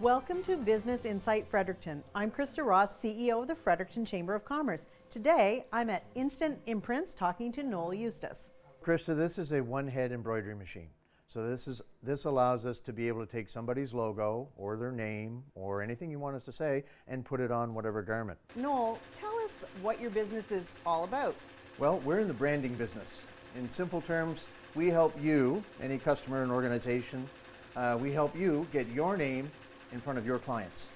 Welcome to Business Insight Fredericton. I'm Krista Ross, CEO of the Fredericton Chamber of Commerce. Today, I'm at Instant Imprints talking to Noel Eustace. Krista, this is a one-head embroidery machine. So this allows us to be able to take somebody's logo or their name or anything you want us to say and put it on whatever garment. Noel, tell us what your business is all about. Well, we're in the branding business. In simple terms, we help you, any customer and organization, we help you get your name in front of your clients.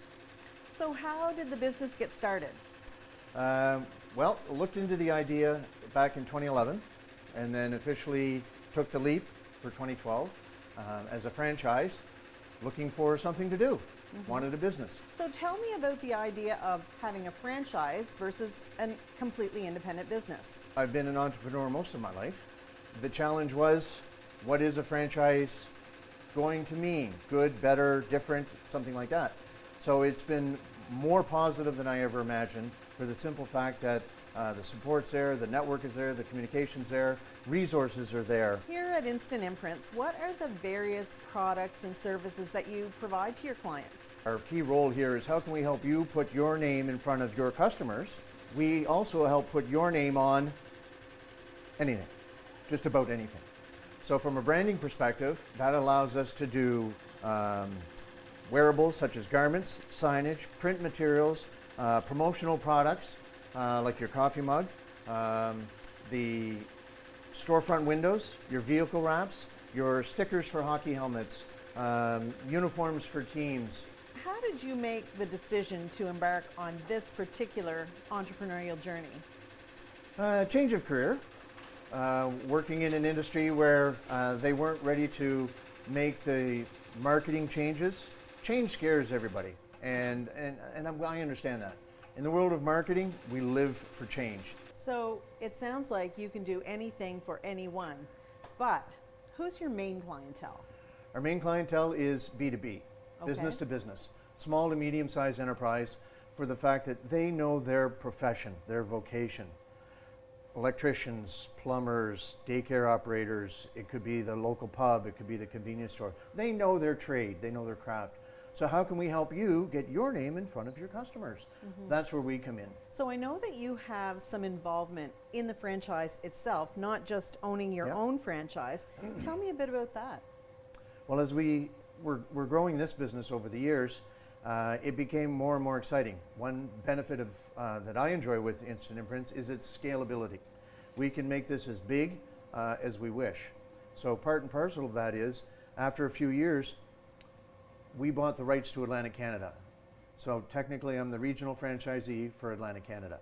So how did the business get started? Well, looked into the idea back in 2011 and then officially took the leap for 2012 as a franchise, looking for something to do, wanted a business. So tell me about the idea of having a franchise versus a completely independent business. I've been an entrepreneur most of my life. The challenge was, what is a franchise going to mean? Good, better, different, something like that. So it's been more positive than I ever imagined for the simple fact that the support's there, the network is there, the communication's there, resources are there. Here at Instant Imprints, what are the various products and services that you provide to your clients? Our key role here is how can we help you put your name in front of your customers? We also help put your name on anything, just about anything. So from a branding perspective, that allows us to do wearables such as garments, signage, print materials, promotional products like your coffee mug, the storefront windows, your vehicle wraps, your stickers for hockey helmets, uniforms for teams. How did you make the decision to embark on this particular entrepreneurial journey? Change of career. Working in an industry where they weren't ready to make the marketing changes. Change scares everybody, and I understand that. In the world of marketing, we live for change. So it sounds like you can do anything for anyone, but who's your main clientele? Our main clientele is B2B, business to business, small to medium-sized enterprise, for the fact that they know their profession, their vocation. Electricians, plumbers, daycare operators, it could be the local pub, it could be the convenience store. They know their trade, they know their craft. So how can we help you get your name in front of your customers? That's where we come in. So I know that you have some involvement in the franchise itself, not just owning your own franchise. Tell me a bit about that. Well, as we're growing this business over the years, it became more and more exciting. One benefit of that I enjoy with Instant Imprints is its scalability. We can make this as big as we wish. So part and parcel of that is, after a few years, we bought the rights to Atlantic Canada. So technically I'm the regional franchisee for Atlantic Canada.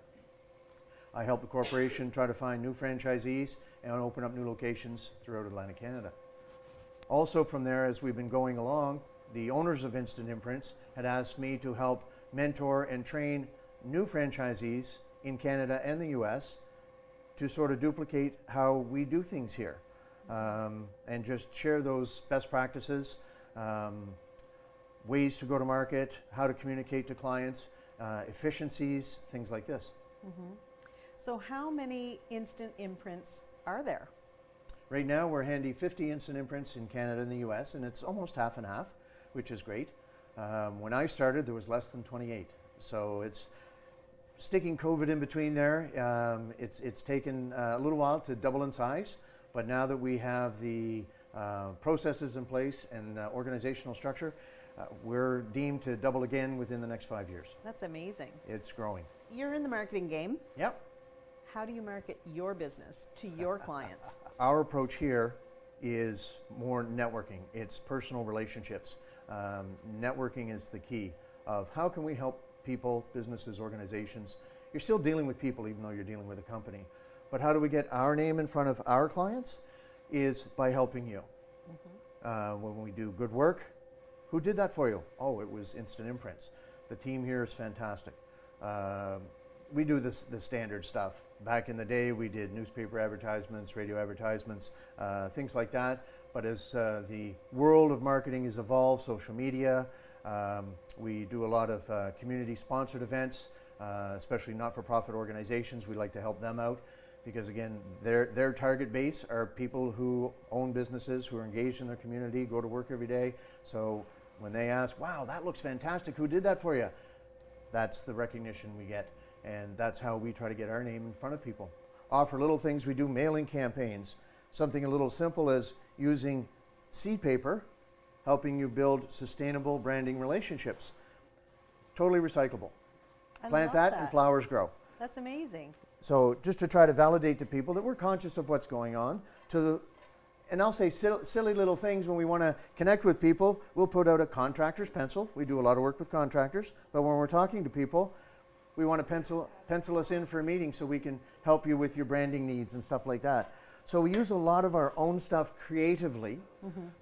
I help the corporation try to find new franchisees and open up new locations throughout Atlantic Canada. Also from there, as we've been going along, the owners of Instant Imprints had asked me to help mentor and train new franchisees in Canada and the US to sort of duplicate how we do things here, and just share those best practices, ways to go to market, how to communicate to clients, efficiencies, things like this. So how many Instant Imprints are there? Right now we're handy 50 Instant Imprints in Canada and the US, and it's almost half and half, which is great. When I started, there was less than 28. So it's sticking COVID in between there. It's taken a little while to double in size, but now that we have the processes in place and organizational structure, we're deemed to double again within the next 5 years. That's amazing. It's growing. You're in the marketing game. Yep. How do you market your business to your clients? Our approach here is more networking. It's personal relationships. Networking is the key of how can we help people, businesses, organizations. You're still dealing with people even though you're dealing with a company. But how do we get our name in front of our clients is by helping you. When we do good work, who did that for you? Oh, it was Instant Imprints. The team here is fantastic. We do the standard stuff. Back in the day, we did newspaper advertisements, radio advertisements, things like that. But as the world of marketing has evolved, social media, we do a lot of community-sponsored events, especially not-for-profit organizations. We like to help them out because, again, their target base are people who own businesses, who are engaged in their community, go to work every day. So When they ask, wow, that looks fantastic, who did that for you? That's the recognition we get, and that's how we try to get our name in front of people. Offer little things. We do mailing campaigns, something a little simple as using seed paper, helping you build sustainable branding relationships. Totally recyclable. Plant that and flowers grow. That's amazing. So just to try to validate to people that we're conscious of what's going on, and I'll say silly little things when we want to connect with people. We'll put out a contractor's pencil. We do a lot of work with contractors, but when we're talking to people, we want to pencil us in for a meeting so we can help you with your branding needs and stuff like that. So we use a lot of our own stuff creatively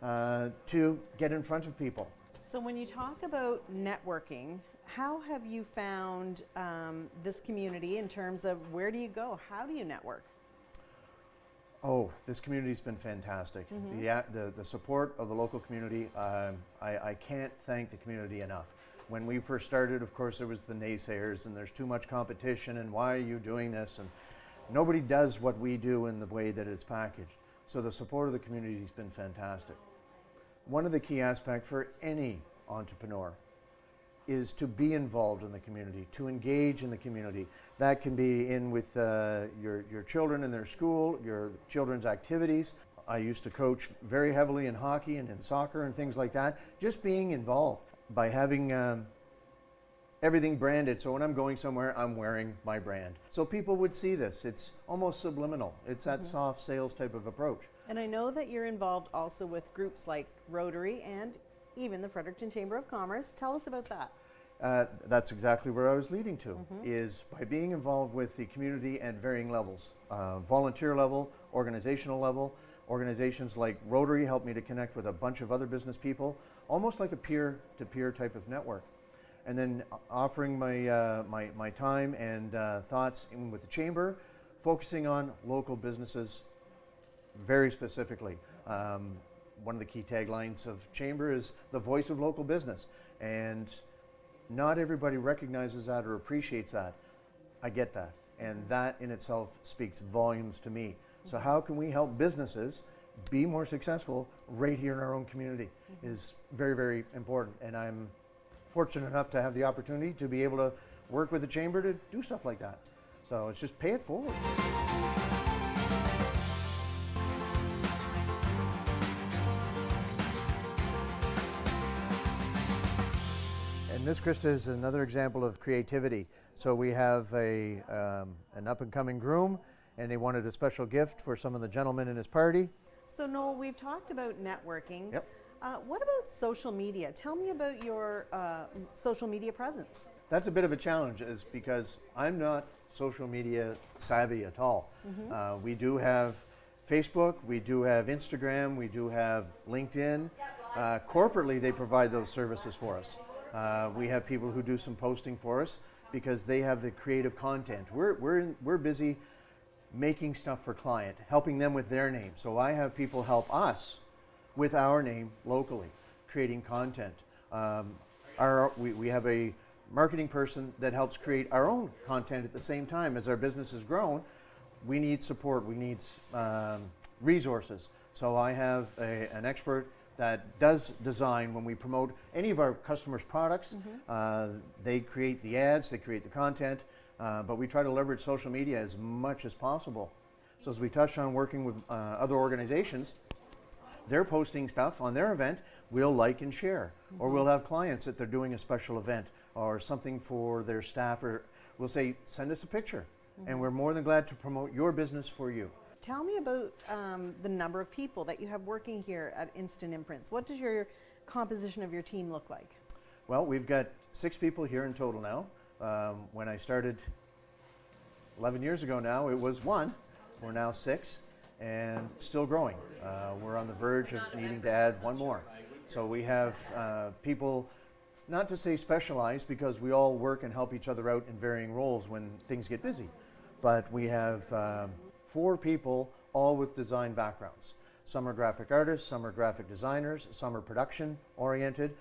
to get in front of people. So when you talk about networking, how have you found this community in terms of where do you go? How do you network? Oh, this community's been fantastic. The support of the local community, I can't thank the community enough. When we first started, of course, there was the naysayers and there's too much competition and why are you doing this? And nobody does what we do in the way that it's packaged. So the support of the community has been fantastic. One of the key aspects for any entrepreneur is to be involved in the community, to engage in the community. That can be in with your children in their school, your children's activities. I used to coach very heavily in hockey and in soccer and things like that. Just being involved by having everything branded. So when I'm going somewhere, I'm wearing my brand. So people would see this. It's almost subliminal. It's that soft sales type of approach. And I know that you're involved also with groups like Rotary and even the Fredericton Chamber of Commerce. Tell us about that. That's exactly where I was leading to, is by being involved with the community at varying levels. Volunteer level, organizational level. Organizations like Rotary helped me to connect with a bunch of other business people, almost like a peer-to-peer type of network. And then offering my time and thoughts in with the Chamber, focusing on local businesses very specifically. One of the key taglines of Chamber is the voice of local business. And not everybody recognizes that or appreciates that. I get that. And that in itself speaks volumes to me. So how can we help businesses be more successful right here in our own community is very, very important. And I'm fortunate enough to have the opportunity to be able to work with the Chamber to do stuff like that. So it's just pay it forward. And this, Krista, is another example of creativity. So we have an up-and-coming groom, and they wanted a special gift for some of the gentlemen in his party. So Noel, we've talked about networking. Yep. What about social media? Tell me about your social media presence. That's a bit of a challenge, is because I'm not social media savvy at all. We do have Facebook, we do have Instagram, we do have LinkedIn. Corporately, they provide those services for us. We have people who do some posting for us because they have the creative content. We're busy making stuff for client, helping them with their name. So I have people help us with our name locally, creating content. We have a marketing person that helps create our own content at the same time. As our business has grown, we need support, we need resources. So I have an expert that does design when we promote any of our customers' products. They create the ads, they create the content, but we try to leverage social media as much as possible. So as we touched on working with other organizations, they're posting stuff on their event, we'll like and share. Or we'll have clients that they're doing a special event or something for their staff, or we'll say, send us a picture. And we're more than glad to promote your business for you. Tell me about the number of people that you have working here at Instant Imprints. What does your composition of your team look like? Well, we've got 6 people here in total now. When I started 11 years ago now, it was 1. We're now 6 and still growing. We're on the verge of needing to add 1 more. So we have people, not to say specialized, because we all work and help each other out in varying roles when things get busy. But we have 4 people, all with design backgrounds. Some are graphic artists, some are graphic designers, some are production oriented,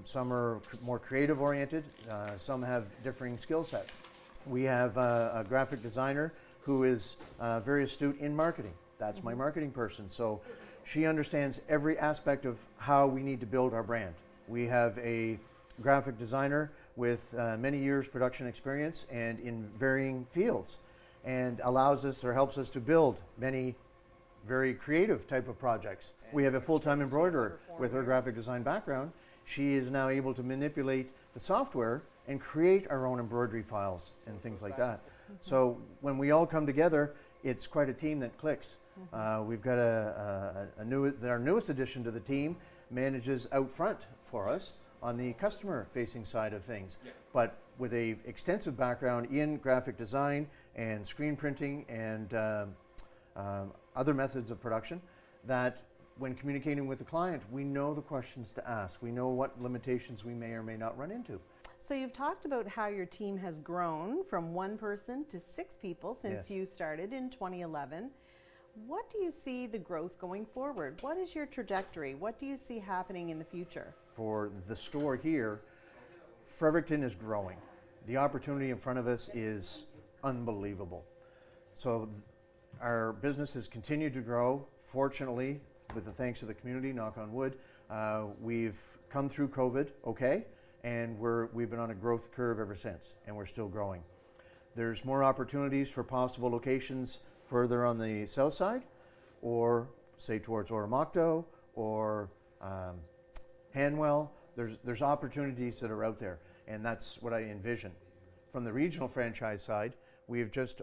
some are more creative oriented, some have differing skill sets. We have a graphic designer who is very astute in marketing. That's my marketing person. So she understands every aspect of how we need to build our brand. We have a graphic designer with many years production experience and in varying fields, and allows us or helps us to build many very creative type of projects. We have a full-time embroiderer with her graphic design background. She is now able to manipulate the software and create our own embroidery files and things like that. So when we all come together, it's quite a team that clicks. We've got our newest addition to the team manages out front for us on the customer-facing side of things, but with a extensive background in graphic design and screen printing and other methods of production, that when communicating with the client, we know the questions to ask. We know what limitations we may or may not run into. So you've talked about how your team has grown from 1 person to 6 people since you started in 2011. What do you see the growth going forward? What is your trajectory? What do you see happening in the future? For the store here, Fredericton is growing. The opportunity in front of us is unbelievable. So our business has continued to grow. Fortunately, with the thanks of the community, knock on wood, we've come through COVID okay, and we've been on a growth curve ever since, and we're still growing. There's more opportunities for possible locations further on the south side, or say towards Oromocto or Hanwell. There's opportunities that are out there, and that's what I envision. From the regional franchise side, we've just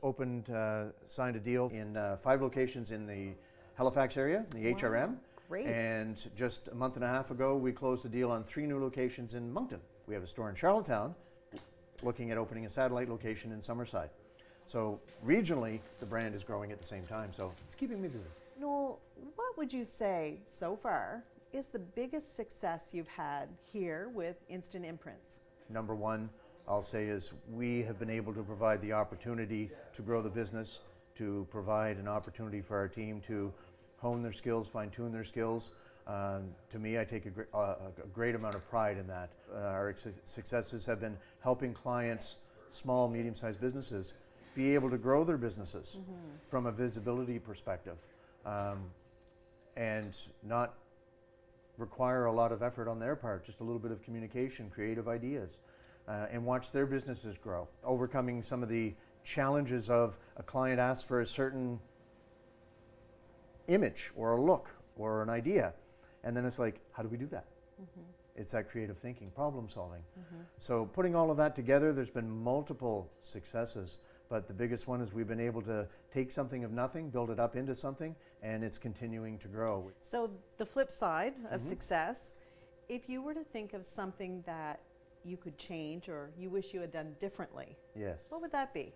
signed a deal in 5 locations in the Halifax area, the HRM. Great. And just a month and a half ago, we closed a deal on 3 new locations in Moncton. We have a store in Charlottetown, looking at opening a satellite location in Summerside. So regionally, the brand is growing at the same time, so it's keeping me busy. Noel, what would you say so far is the biggest success you've had here with Instant Imprints? Number one, I'll say, is we have been able to provide the opportunity to grow the business, to provide an opportunity for our team to hone their skills, fine-tune their skills. To me, I take a great amount of pride in that. Our successes have been helping clients, small, medium-sized businesses, be able to grow their businesses from a visibility perspective, and not require a lot of effort on their part, just a little bit of communication, creative ideas, and watch their businesses grow. Overcoming some of the challenges of a client asks for a certain image or a look or an idea, and then it's like, how do we do that? It's that creative thinking, problem solving. So putting all of that together, there's been multiple successes, but the biggest one is we've been able to take something of nothing, build it up into something, and it's continuing to grow. So the flip side of success, if you were to think of something that you could change or you wish you had done differently, Yes. what would that be?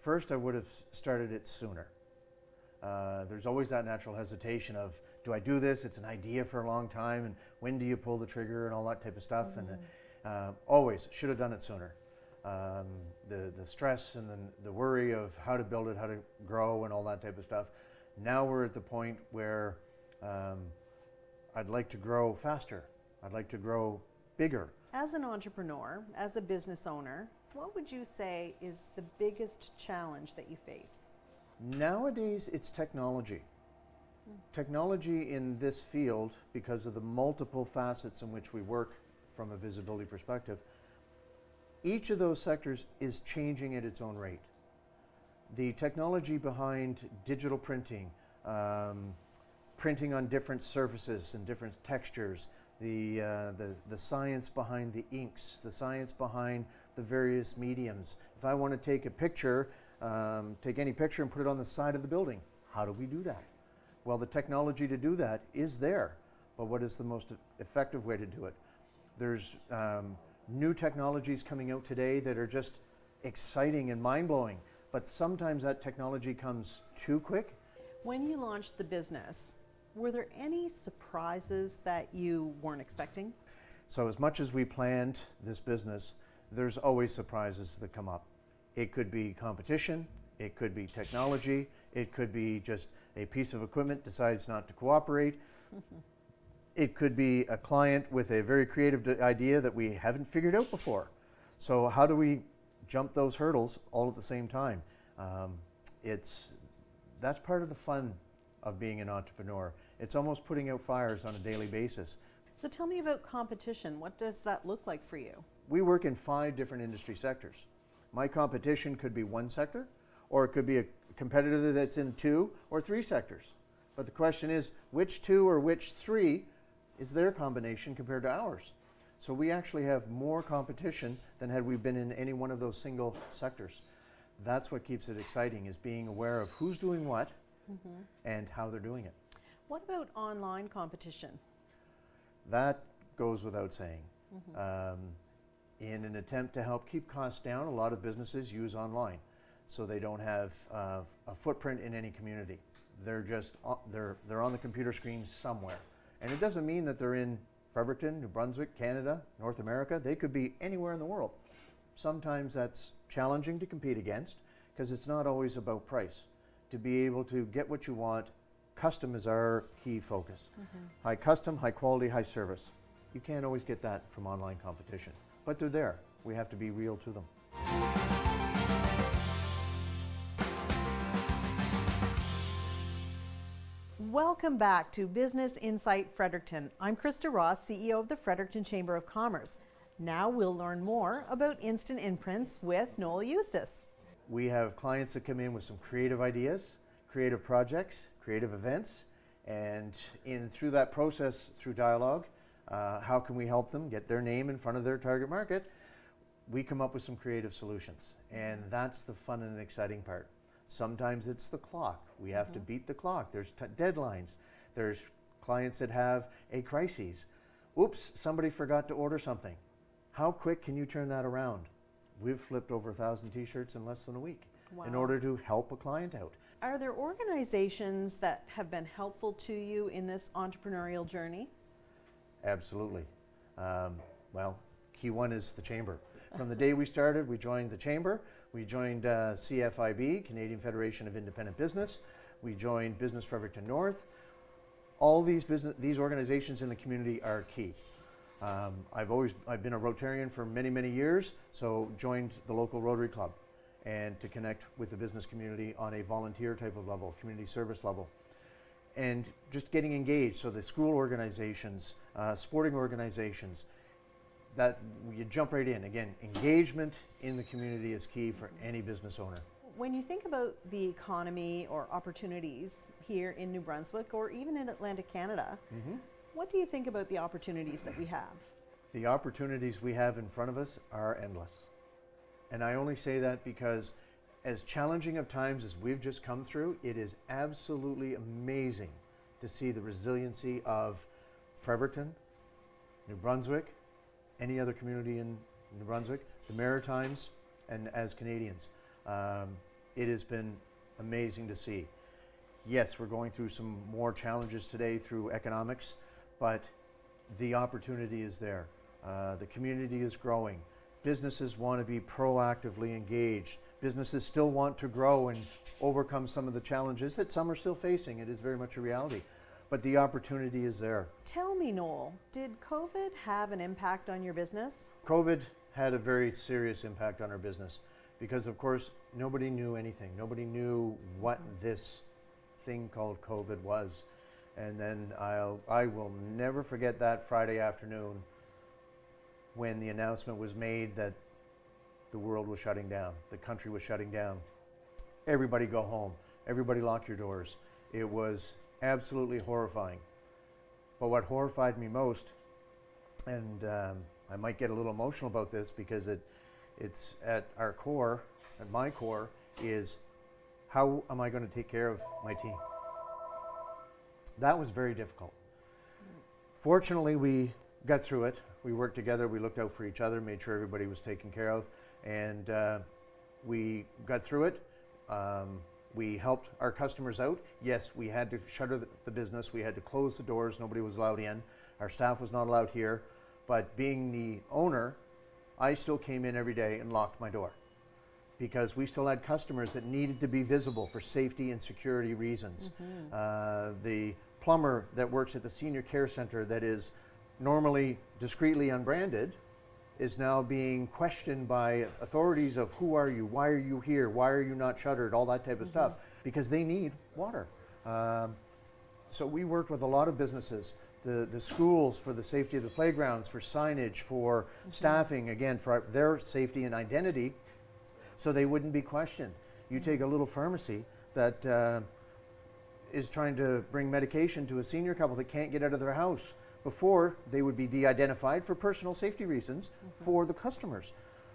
First, I would have started it sooner. There's always that natural hesitation of, do I do this? It's an idea for a long time, and when do you pull the trigger and all that type of stuff? And always should have done it sooner. The stress and the worry of how to build it, how to grow, and all that type of stuff. Now we're at the point where I'd like to grow faster. I'd like to grow bigger. As an entrepreneur, as a business owner, what would you say is the biggest challenge that you face? Nowadays, it's technology. Technology in this field, because of the multiple facets in which we work from a visibility perspective, each of those sectors is changing at its own rate. The technology behind digital printing, printing on different surfaces and different textures, the science behind the inks, the science behind the various mediums. If I want to take a picture, take any picture and put it on the side of the building, how do we do that? Well, the technology to do that is there, but what is the most effective way to do it? There's new technologies coming out today that are just exciting and mind-blowing, but sometimes that technology comes too quick. When you launched the business, were there any surprises that you weren't expecting? So as much as we planned this business, there's always surprises that come up. It could be competition, it could be technology, it could be just a piece of equipment decides not to cooperate. It could be a client with a very creative idea that we haven't figured out before. So how do we jump those hurdles all at the same time? That's part of the fun of being an entrepreneur. It's almost putting out fires on a daily basis. So tell me about competition. What does that look like for you? We work in 5 different industry sectors. My competition could be one sector, or it could be a competitor that's in 2 or 3 sectors. But the question is, which 2 or which 3 is their combination compared to ours? So we actually have more competition than had we been in any one of those single sectors. That's what keeps it exciting, is being aware of who's doing what and how they're doing it. What about online competition? That goes without saying. In an attempt to help keep costs down, a lot of businesses use online, so they don't have a footprint in any community. They're just they're on the computer screen somewhere, and it doesn't mean that they're in Fredericton, New Brunswick, Canada, North America. They could be anywhere in the world. Sometimes that's challenging to compete against because it's not always about price. To be able to get what you want, custom is our key focus. High custom, high quality, high service. You can't always get that from online competition, but they're there. We have to be real to them. Welcome back to Business Insight Fredericton. I'm Krista Ross, CEO of the Fredericton Chamber of Commerce. Now we'll learn more about Instant Imprints with Noel Eustace. We have clients that come in with some creative ideas, creative projects, creative events, and through that process, through dialogue, how can we help them get their name in front of their target market? We come up with some creative solutions, and that's the fun and exciting part. Sometimes it's the clock. We have to beat the clock. There's deadlines. There's clients that have a crisis. Oops, somebody forgot to order something. How quick can you turn that around? We've flipped over 1,000 t-shirts in less than a week in order to help a client out. Are there organizations that have been helpful to you in this entrepreneurial journey? Absolutely. Well, key one is the Chamber. From the day we started, we joined the Chamber. We joined CFIB, Canadian Federation of Independent Business. We joined Business Fredericton North. All these organizations in the community are key. I've been a Rotarian for many, many years, so joined the local Rotary Club and to connect with the business community on a volunteer type of level, community service level. And just getting engaged, so the school organizations, sporting organizations, that you jump right in. Again, engagement in the community is key for any business owner. When you think about the economy or opportunities here in New Brunswick or even in Atlantic Canada, what do you think about the opportunities that we have? The opportunities we have in front of us are endless. And I only say that because as challenging of times as we've just come through, it is absolutely amazing to see the resiliency of Fredericton, New Brunswick, any other community in New Brunswick, the Maritimes, and as Canadians. It has been amazing to see. Yes, we're going through some more challenges today through economics, but the opportunity is there. The community is growing. Businesses want to be proactively engaged. Businesses still want to grow and overcome some of the challenges that some are still facing. It is very much a reality, but the opportunity is there. Tell me, Noel, did COVID have an impact on your business? COVID had a very serious impact on our business because, of course, nobody knew anything. Nobody knew what this thing called COVID was. And then I will never forget that Friday afternoon when the announcement was made that the world was shutting down, the country was shutting down. Everybody go home, everybody lock your doors. It was absolutely horrifying. But what horrified me most, and I might get a little emotional about this because it's at our core, at my core, is how am I going to take care of my team? That was very difficult. Fortunately, we got through it. We worked together, we looked out for each other, made sure everybody was taken care of, and we got through it. We helped our customers out. Yes, we had to shutter the business, we had to close the doors, nobody was allowed in. Our staff was not allowed here, but being the owner, I still came in every day and locked my door because we still had customers that needed to be visible for safety and security reasons. The plumber that works at the senior care center that is normally discreetly unbranded is now being questioned by authorities of who are you, why are you here, why are you not shuttered, all that type of stuff, because they need water. So we worked with a lot of businesses the schools for the safety of the playgrounds, for signage, for staffing, again, for their safety and identity, so they wouldn't be questioned. You take a little pharmacy that is trying to bring medication to a senior couple that can't get out of their house. Before, they would be de-identified for personal safety reasons for the customers.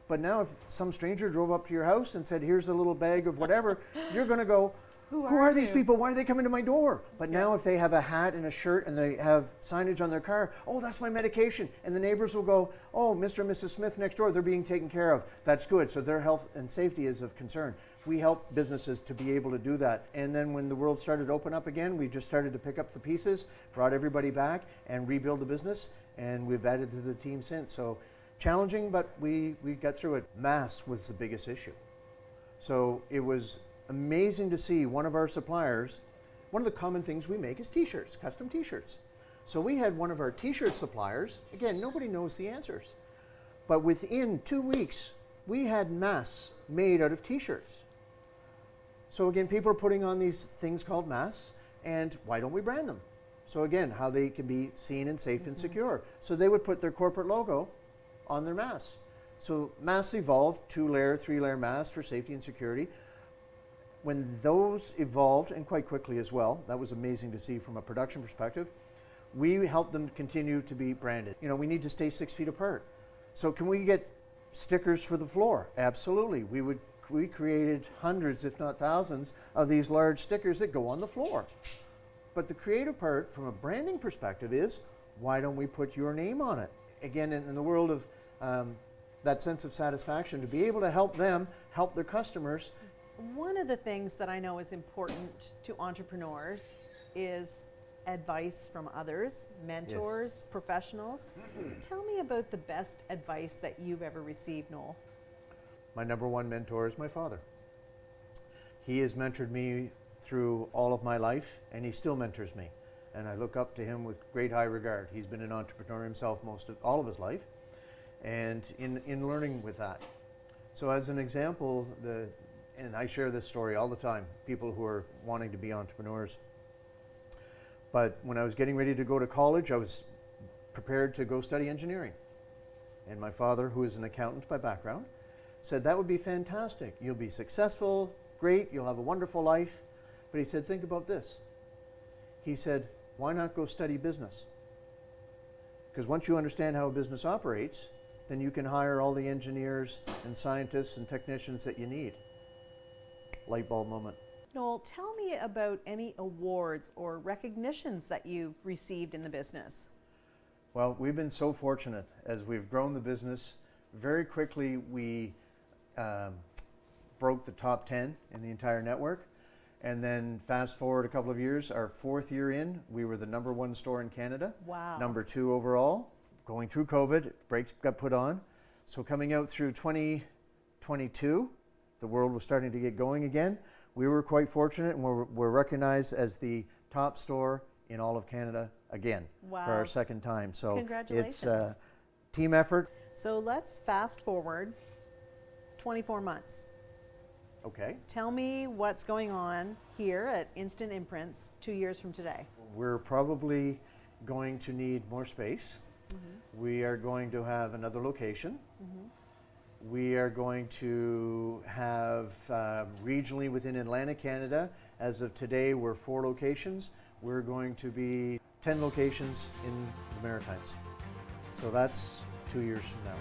But now if some stranger drove up to your house and said, here's a little bag of whatever, you're going to go, who are these people? Why are they coming to my door? But now if they have a hat and a shirt and they have signage on their car, oh, that's my medication. And the neighbors will go, oh, Mr. and Mrs. Smith next door, they're being taken care of. That's good. So their health and safety is of concern. We help businesses to be able to do that. And then when the world started to open up again, we just started to pick up the pieces, brought everybody back and rebuild the business. And we've added to the team since. So challenging, but we got through it. Mass was the biggest issue. So it was amazing to see one of our suppliers. One of the common things we make is t-shirts, custom t-shirts. So we had one of our t-shirt suppliers, again, nobody knows the answers, but within 2 weeks, we had masks made out of t-shirts. So again, people are putting on these things called masks, and why don't we brand them? So again, how they can be seen and safe and secure. So they would put their corporate logo on their masks. So masks evolved, 2-layer, 3-layer masks for safety and security. When those evolved, and quite quickly as well, that was amazing to see from a production perspective, we helped them continue to be branded. You know, we need to stay 6 feet apart. So can we get stickers for the floor? Absolutely. We created hundreds, if not thousands, of these large stickers that go on the floor. But the creative part from a branding perspective is, why don't we put your name on it? Again, in the world of that sense of satisfaction, to be able to help them, help their customers. One of the things that I know is important to entrepreneurs is advice from others, mentors, professionals. Tell me about the best advice that you've ever received, Noel. My number one mentor is my father. He has mentored me through all of my life, and he still mentors me. And I look up to him with great high regard. He's been an entrepreneur himself all of his life, and in learning with that. So as an example, and I share this story all the time, people who are wanting to be entrepreneurs. But when I was getting ready to go to college, I was prepared to go study engineering. And my father, who is an accountant by background, said, that would be fantastic. You'll be successful, great, you'll have a wonderful life. But he said, think about this. He said, why not go study business? Because once you understand how a business operates, then you can hire all the engineers and scientists and technicians that you need. Light bulb moment. Noel, tell me about any awards or recognitions that you've received in the business. Well, we've been so fortunate as we've grown the business. Very quickly, we broke the top 10 in the entire network. And then fast forward a couple of years, our 4th year in, we were the #1 store in Canada. Wow. #2 overall. Going through COVID, brakes got put on. So coming out through 2022, the world was starting to get going again. We were quite fortunate, and we're recognized as the top store in all of Canada again. Wow. For our 2nd time. So congratulations. It's team effort. So let's fast forward 24 months. Okay. Tell me what's going on here at Instant Imprints 2 years from today. We're probably going to need more space. We are going to have another location. We are going to have regionally within Atlantic Canada, as of today, we're 4 locations. We're going to be 10 locations in the Maritimes. So that's 2 years from now.